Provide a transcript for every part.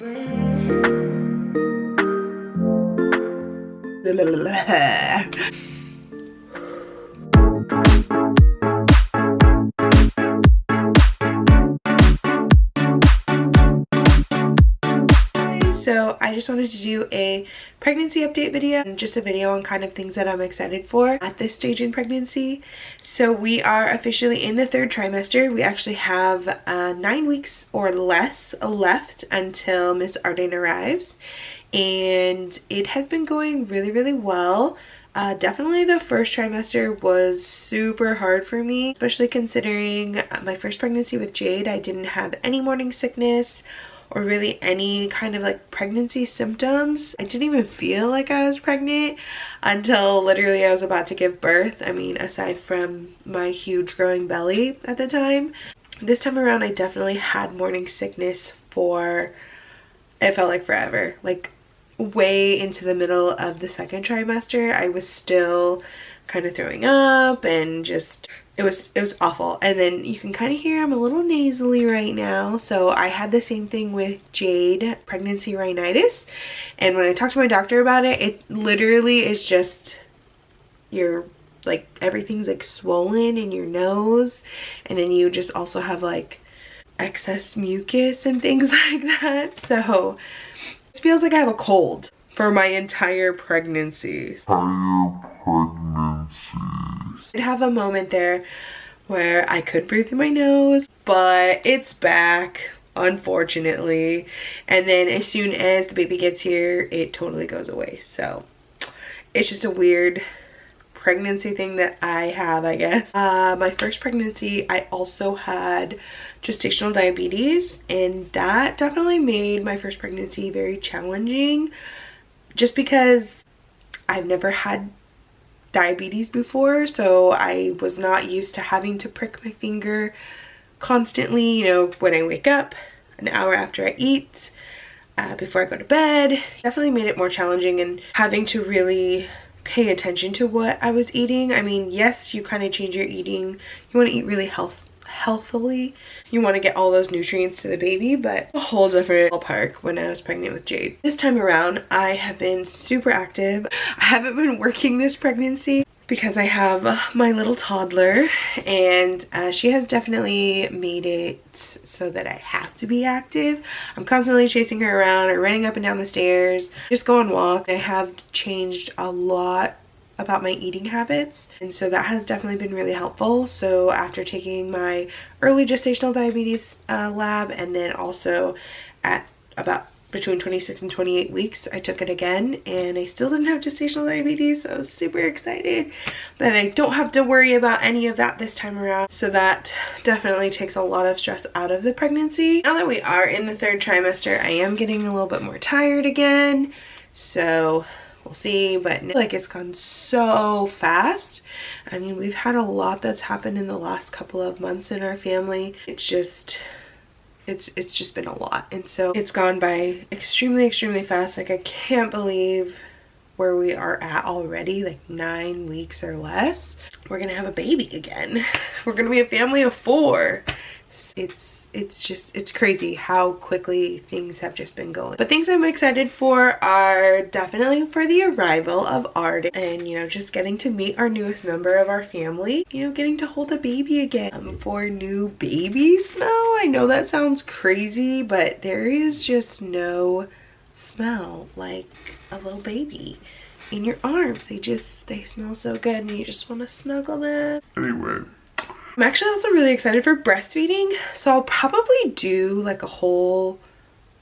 So I just wanted to do a pregnancy update video, and just a video on kind of things that I'm excited for at this stage in pregnancy. So we are officially in the 3rd trimester. We actually have 9 weeks or less left until Miss Arden arrives, and it has been going really well. Definitely the 1st trimester was super hard for me, especially considering my first pregnancy with Jade. I didn't have any morning sickness or really any kind of like pregnancy symptoms. I didn't even feel like I was pregnant until literally I was about to give birth. I mean, aside from my huge growing belly at the time. This time around I definitely had morning sickness for, it felt like forever. Like way into the middle of the 2nd trimester I was still kind of throwing up, and just it was awful. And then you can kind of hear I'm a little nasally right now. So I had the same thing with Jade, pregnancy rhinitis, and when I talked to my doctor about it, it literally is just your, like, everything's like swollen in your nose, and then you just also have like excess mucus and things like that. So it feels like I have a cold for my entire pregnancy. I'd have a moment there where I could breathe through my nose, but it's back, unfortunately. And then as soon as the baby gets here, it totally goes away. So it's just a weird pregnancy thing that I have, I guess. My first pregnancy, I also had gestational diabetes, and that definitely made my first pregnancy very challenging, just because I've never had diabetes before. So I was not used to having to prick my finger constantly, you know, when I wake up, an hour after I eat, before I go to bed. Definitely made it more challenging, and having to really pay attention to what I was eating. I mean, yes, you kind of change your eating. You want to eat really healthily. You want to get all those nutrients to the baby, but a whole different ballpark when I was pregnant with Jade. This time around, I have been super active. I haven't been working this pregnancy because I have my little toddler, and she has definitely made it so that I have to be active. I'm constantly chasing her around or running up and down the stairs, just go on walks. I have changed a lot about my eating habits, and so that has definitely been really helpful. So after taking my early gestational diabetes lab, and then also at about between 26 and 28 weeks, I took it again, and I still didn't have gestational diabetes, so I was super excited that I don't have to worry about any of that this time around. So that definitely takes a lot of stress out of the pregnancy. Now that we are in the 3rd trimester, I am getting a little bit more tired again, so we'll see. But like, it's gone so fast. I mean, we've had a lot that's happened in the last couple of months in our family. It's just been a lot, and so it's gone by extremely fast. Like, I can't believe where we are at already, like 9 weeks or less. We're gonna have a baby again. We're gonna be a family of 4. It's crazy how quickly things have just been going. But things I'm excited for are definitely for the arrival of Arden, and, you know, just getting to meet our newest member of our family, you know, getting to hold a baby again. For new baby smell, I know that sounds crazy, but there is just no smell like a little baby in your arms. They smell so good, and you just want to snuggle them. Anyway, I'm actually also really excited for breastfeeding, so I'll probably do like a whole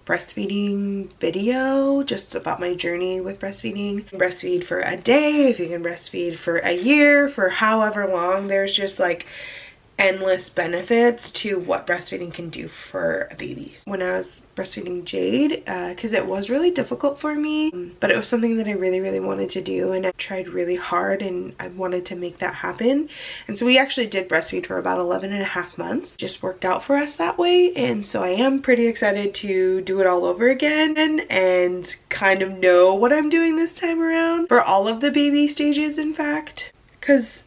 breastfeeding video just about my journey with breastfeeding. You can breastfeed for a day, if you can breastfeed for a year, for however long. There's just like endless benefits to what breastfeeding can do for a baby. When I was breastfeeding Jade, because it was really difficult for me, but it was something that I really wanted to do, and I tried really hard, and I wanted to make that happen. And so we actually did breastfeed for about 11.5 months. Just worked out for us that way, and so I am pretty excited to do it all over again and kind of know what I'm doing this time around for all of the baby stages, in fact. Because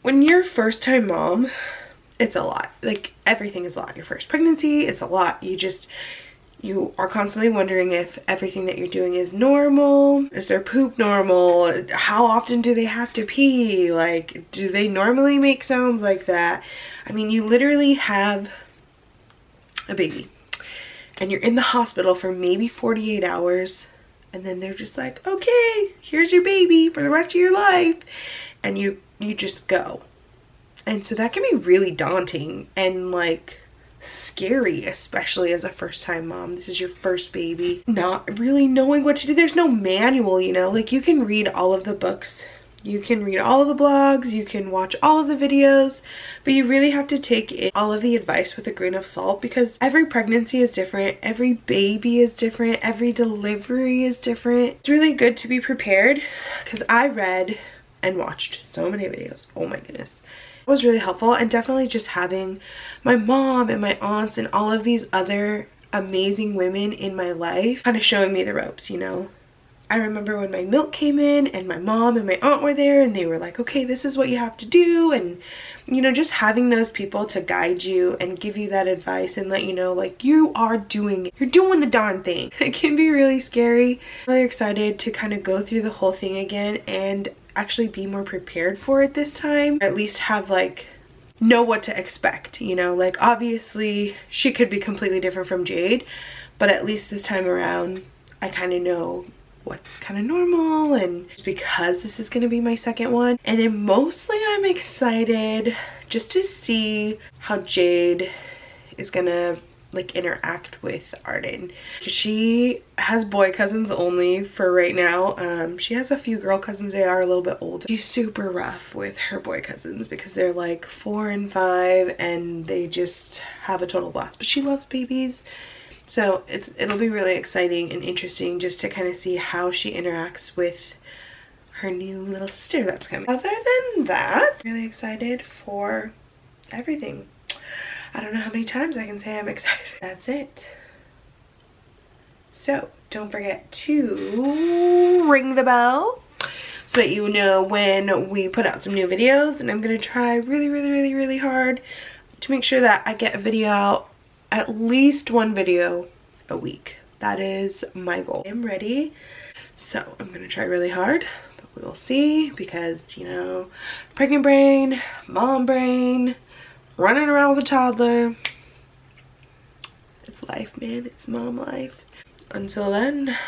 when you're first time mom, it's a lot. Like, everything is a lot. Your first pregnancy, it's a lot. You are constantly wondering if everything that you're doing is normal. Is their poop normal? How often do they have to pee? Like, do they normally make sounds like that? I mean, you literally have a baby and you're in the hospital for maybe 48 hours, and then they're just like, okay, here's your baby for the rest of your life, and you just go. And so that can be really daunting and like scary, especially as a first-time mom. This is your first baby, not really knowing what to do. There's no manual, you know, like you can read all of the books, you can read all of the blogs, you can watch all of the videos, but you really have to take all of the advice with a grain of salt, because every pregnancy is different, every baby is different, every delivery is different. It's really good to be prepared, because I read and watched so many videos. Oh my goodness. It was really helpful, and definitely just having my mom and my aunts and all of these other amazing women in my life kind of showing me the ropes, you know. I remember when my milk came in and my mom and my aunt were there and they were like, okay, this is what you have to do. And, you know, just having those people to guide you and give you that advice and let you know, like, you are doing it. You're doing the darn thing. It can be really scary. I'm really excited to kind of go through the whole thing again and actually be more prepared for it this time. Or at least have like, know what to expect, you know, like obviously she could be completely different from Jade, but at least this time around I kind of know what's kind of normal, and just because this is going to be my second one. And then mostly I'm excited just to see how Jade is gonna like interact with Arden, because she has boy cousins only for right now. She has a few girl cousins, they are a little bit older. She's super rough with her boy cousins because they're like 4 and 5 and they just have a total blast, but she loves babies. So it'll be really exciting and interesting just to kind of see how she interacts with her new little sister that's coming. Other than that, really excited for everything. I don't know how many times I can say I'm excited. That's it. So don't forget to ring the bell so that you know when we put out some new videos. And I'm gonna try really hard to make sure that I get a video out, at least one video a week. That is my goal. I'm ready, so I'm gonna try really hard, but we will see, because you know, pregnant brain, mom brain, running around with a toddler, it's life, man. It's mom life. Until then,